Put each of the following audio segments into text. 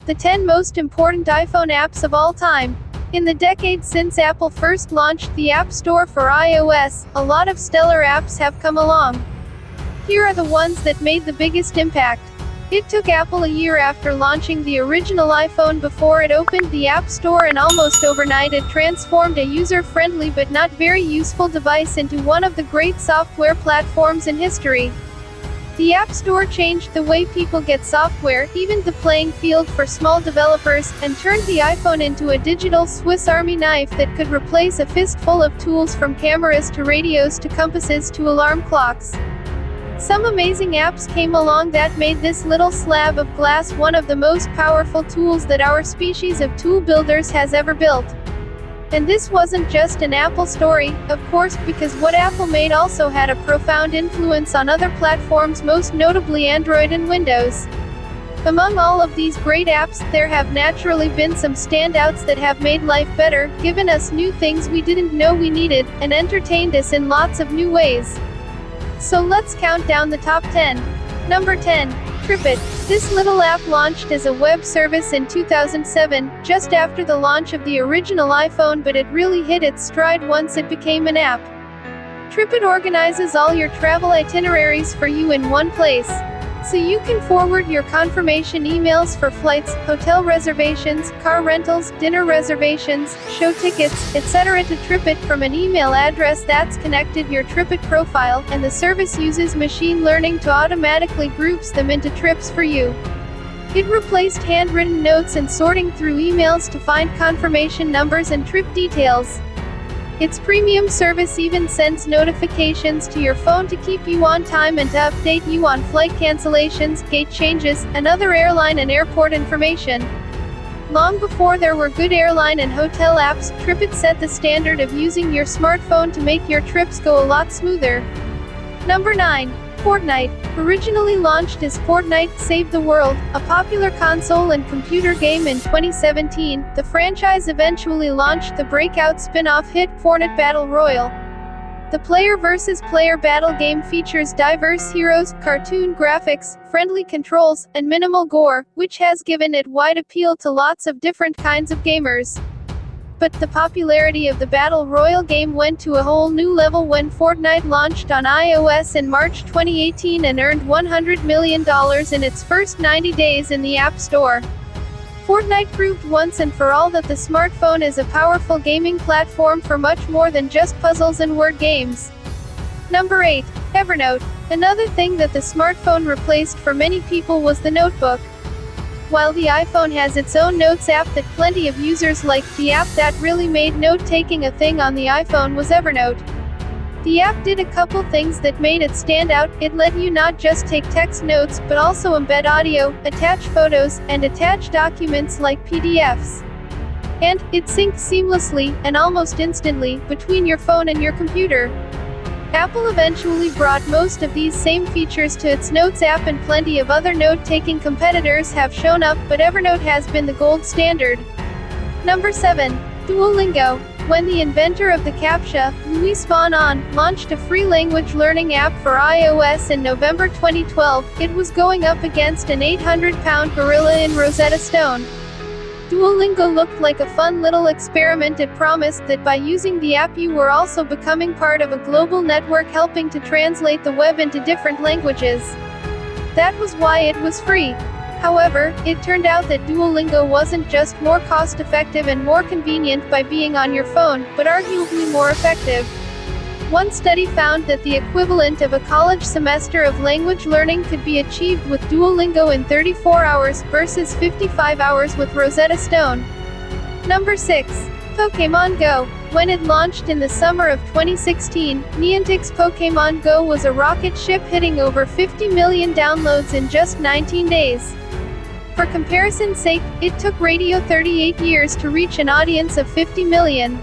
The 10 most important iPhone apps of all time. In the decade since Apple first launched the App Store for iOS, a lot of stellar apps have come along. Here are the ones that made the biggest impact. It took Apple a year after launching the original iPhone before it opened the App Store, and almost overnight it transformed a user-friendly but not very useful device into one of the great software platforms in history. The App Store changed the way people get software, evened the playing field for small developers, and turned the iPhone into a digital Swiss Army knife that could replace a fistful of tools, from cameras to radios to compasses to alarm clocks. Some amazing apps came along that made this little slab of glass one of the most powerful tools that our species of tool builders has ever built. And this wasn't just an Apple story, of course, because what Apple made also had a profound influence on other platforms, most notably Android and Windows. Among all of these great apps, there have naturally been some standouts that have made life better, given us new things we didn't know we needed, and entertained us in lots of new ways. So let's count down the top 10. Number 10. TripIt. This little app launched as a web service in 2007, just after the launch of the original iPhone, but it really hit its stride once it became an app. TripIt organizes all your travel itineraries for you in one place. So you can forward your confirmation emails for flights, hotel reservations, car rentals, dinner reservations, show tickets, etc. to TripIt from an email address that's connected to your TripIt profile, and the service uses machine learning to automatically groups them into trips for you. It replaced handwritten notes and sorting through emails to find confirmation numbers and trip details. Its premium service even sends notifications to your phone to keep you on time and to update you on flight cancellations, gate changes, and other airline and airport information. Long before there were good airline and hotel apps, TripIt set the standard of using your smartphone to make your trips go a lot smoother. Number 9. Fortnite. Originally launched as Fortnite Save the World, a popular console and computer game in 2017, the franchise eventually launched the breakout spin-off hit Fortnite Battle Royale. The player versus player battle game features diverse heroes, cartoon graphics, friendly controls, and minimal gore, which has given it wide appeal to lots of different kinds of gamers. But the popularity of the Battle Royale game went to a whole new level when Fortnite launched on iOS in March 2018 and earned $100 million in its first 90 days in the App Store. Fortnite proved once and for all that the smartphone is a powerful gaming platform for much more than just puzzles and word games. Number 8. Evernote. Another thing that the smartphone replaced for many people was the notebook. While the iPhone has its own Notes app that plenty of users like, the app that really made note-taking a thing on the iPhone was Evernote. The app did a couple things that made it stand out. It let you not just take text notes, but also embed audio, attach photos, and attach documents like PDFs. And it synced seamlessly, and almost instantly, between your phone and your computer. Apple eventually brought most of these same features to its Notes app, and plenty of other note-taking competitors have shown up, but Evernote has been the gold standard. Number 7. Duolingo. When the inventor of the CAPTCHA, Luis von Ahn, launched a free language learning app for iOS in November 2012, it was going up against an 800-pound gorilla in Rosetta Stone. Duolingo looked like a fun little experiment. It promised that by using the app you were also becoming part of a global network helping to translate the web into different languages. That was why it was free. However, it turned out that Duolingo wasn't just more cost-effective and more convenient by being on your phone, but arguably more effective. One study found that the equivalent of a college semester of language learning could be achieved with Duolingo in 34 hours, versus 55 hours with Rosetta Stone. Number 6. Pokémon Go. When it launched in the summer of 2016, Niantic's Pokémon Go was a rocket ship, hitting over 50 million downloads in just 19 days. For comparison's sake, it took radio 38 years to reach an audience of 50 million.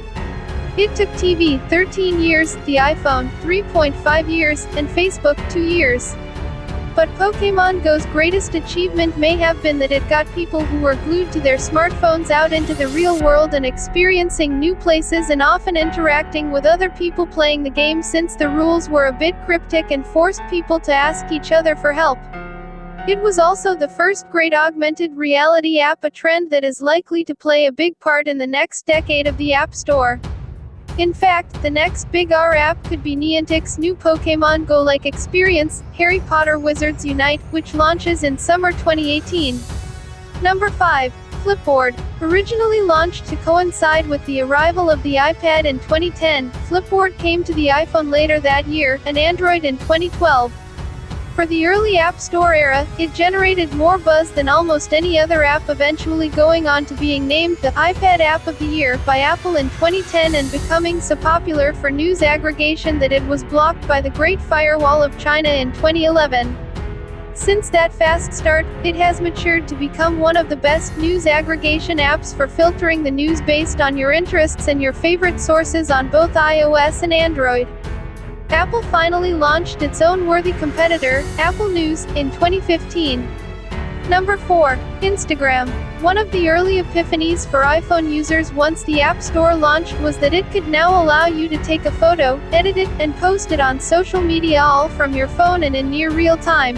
It took TV 13 years, the iPhone 3.5 years, and Facebook 2 years. But Pokémon Go's greatest achievement may have been that it got people who were glued to their smartphones out into the real world and experiencing new places and often interacting with other people playing the game, since the rules were a bit cryptic and forced people to ask each other for help. It was also the first great augmented reality app, a trend that is likely to play a big part in the next decade of the App Store. In fact, the next big AR app could be Niantic's new Pokémon Go-like experience, Harry Potter Wizards Unite, which launches in summer 2018. Number 5. Flipboard. Originally launched to coincide with the arrival of the iPad in 2010, Flipboard came to the iPhone later that year, and Android in 2012. For the early App Store era, it generated more buzz than almost any other app, eventually going on to being named the iPad App of the Year by Apple in 2010 and becoming so popular for news aggregation that it was blocked by the Great Firewall of China in 2011. Since that fast start, it has matured to become one of the best news aggregation apps for filtering the news based on your interests and your favorite sources on both iOS and Android. Apple finally launched its own worthy competitor, Apple News, in 2015. Number 4. Instagram. One of the early epiphanies for iPhone users once the App Store launched was that it could now allow you to take a photo, edit it, and post it on social media all from your phone and in near real time.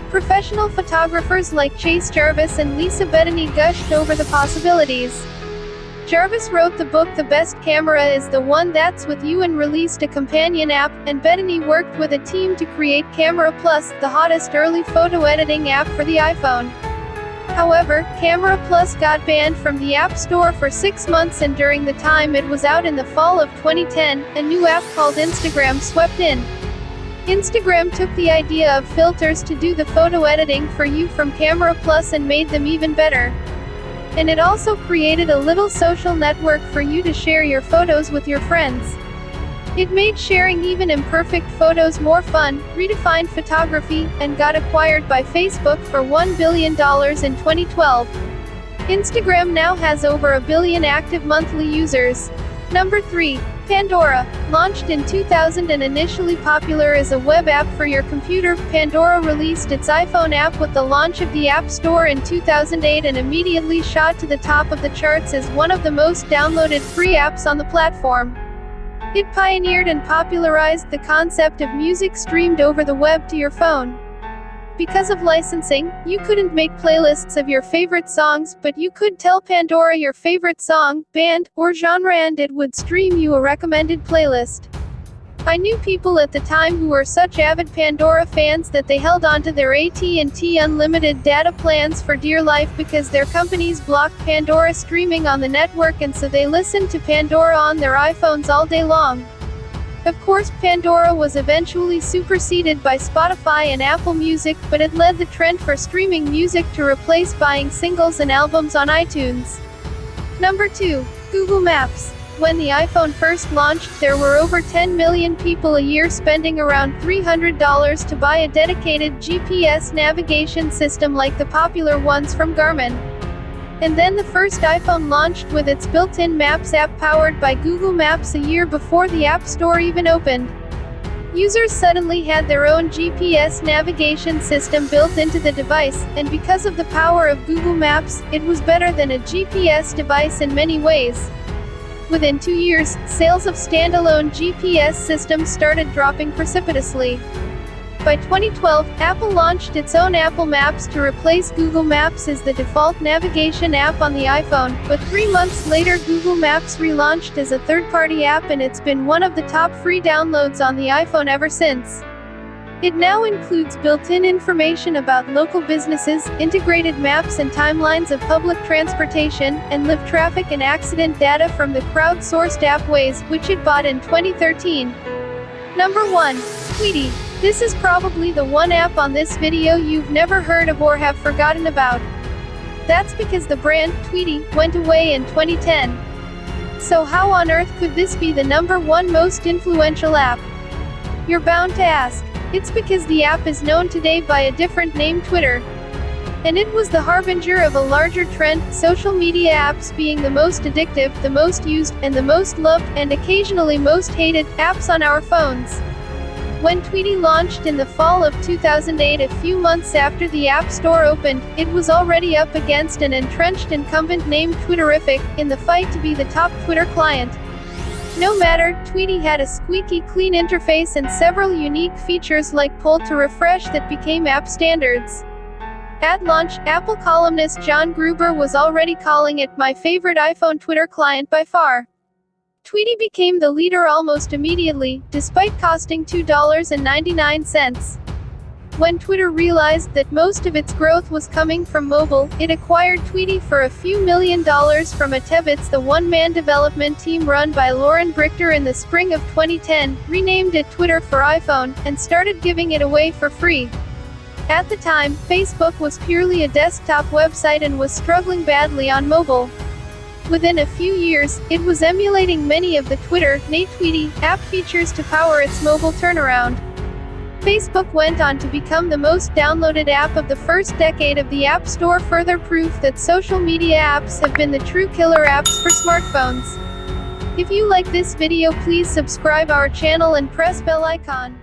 Professional photographers like Chase Jarvis and Lisa Bettany gushed over the possibilities. Jarvis wrote the book The Best Camera is the One That's With You and released a companion app, and Bettany worked with a team to create Camera Plus, the hottest early photo editing app for the iPhone. However, Camera Plus got banned from the App Store for 6 months, and during the time it was out in the fall of 2010, a new app called Instagram swept in. Instagram took the idea of filters to do the photo editing for you from Camera Plus and made them even better. And it also created a little social network for you to share your photos with your friends. It made sharing even imperfect photos more fun, redefined photography, and got acquired by Facebook for $1 billion in 2012. Instagram now has over 1 billion active monthly users. Number 3. Pandora. Launched in 2000 and initially popular as a web app for your computer, Pandora released its iPhone app with the launch of the App Store in 2008 and immediately shot to the top of the charts as one of the most downloaded free apps on the platform. It pioneered and popularized the concept of music streamed over the web to your phone. Because of licensing, you couldn't make playlists of your favorite songs, but you could tell Pandora your favorite song, band, or genre and it would stream you a recommended playlist. I knew people at the time who were such avid Pandora fans that they held onto their AT&T unlimited data plans for dear life because their companies blocked Pandora streaming on the network, and so they listened to Pandora on their iPhones all day long. Of course, Pandora was eventually superseded by Spotify and Apple Music, but it led the trend for streaming music to replace buying singles and albums on iTunes. Number 2. Google Maps. When the iPhone first launched, there were over 10 million people a year spending around $300 to buy a dedicated GPS navigation system like the popular ones from Garmin. And then the first iPhone launched with its built-in Maps app powered by Google Maps a year before the App Store even opened. Users suddenly had their own GPS navigation system built into the device, and because of the power of Google Maps, it was better than a GPS device in many ways. Within 2 years, sales of standalone GPS systems started dropping precipitously. By 2012, Apple launched its own Apple Maps to replace Google Maps as the default navigation app on the iPhone, but 3 months later Google Maps relaunched as a third-party app and it's been one of the top free downloads on the iPhone ever since. It now includes built-in information about local businesses, integrated maps and timelines of public transportation, and live traffic and accident data from the crowdsourced app Waze, which it bought in 2013. Number 1. Tweety. This is probably the one app on this video you've never heard of or have forgotten about. That's because the brand, Tweety, went away in 2010. So how on earth could this be the number 1 most influential app? You're bound to ask. It's because the app is known today by a different name, Twitter. And it was the harbinger of a larger trend, social media apps being the most addictive, the most used, and the most loved, and occasionally most hated, apps on our phones. When Tweety launched in the fall of 2008, a few months after the App Store opened, it was already up against an entrenched incumbent named Twitterrific, in the fight to be the top Twitter client. No matter, Tweety had a squeaky clean interface and several unique features like pull to refresh that became app standards. At launch, Apple columnist John Gruber was already calling it my favorite iPhone Twitter client by far. Tweety became the leader almost immediately, despite costing $2.99. When Twitter realized that most of its growth was coming from mobile, it acquired Tweety for a few $1 million from Atebitz, the one-man development team run by Loren Brichter, in the spring of 2010, renamed it Twitter for iPhone, and started giving it away for free. At the time, Facebook was purely a desktop website and was struggling badly on mobile. Within a few years, it was emulating many of the Twitter, Tweety, app features to power its mobile turnaround. Facebook went on to become the most downloaded app of the first decade of the App Store, further proof that social media apps have been the true killer apps for smartphones. If you like this video, please subscribe our channel and press bell icon.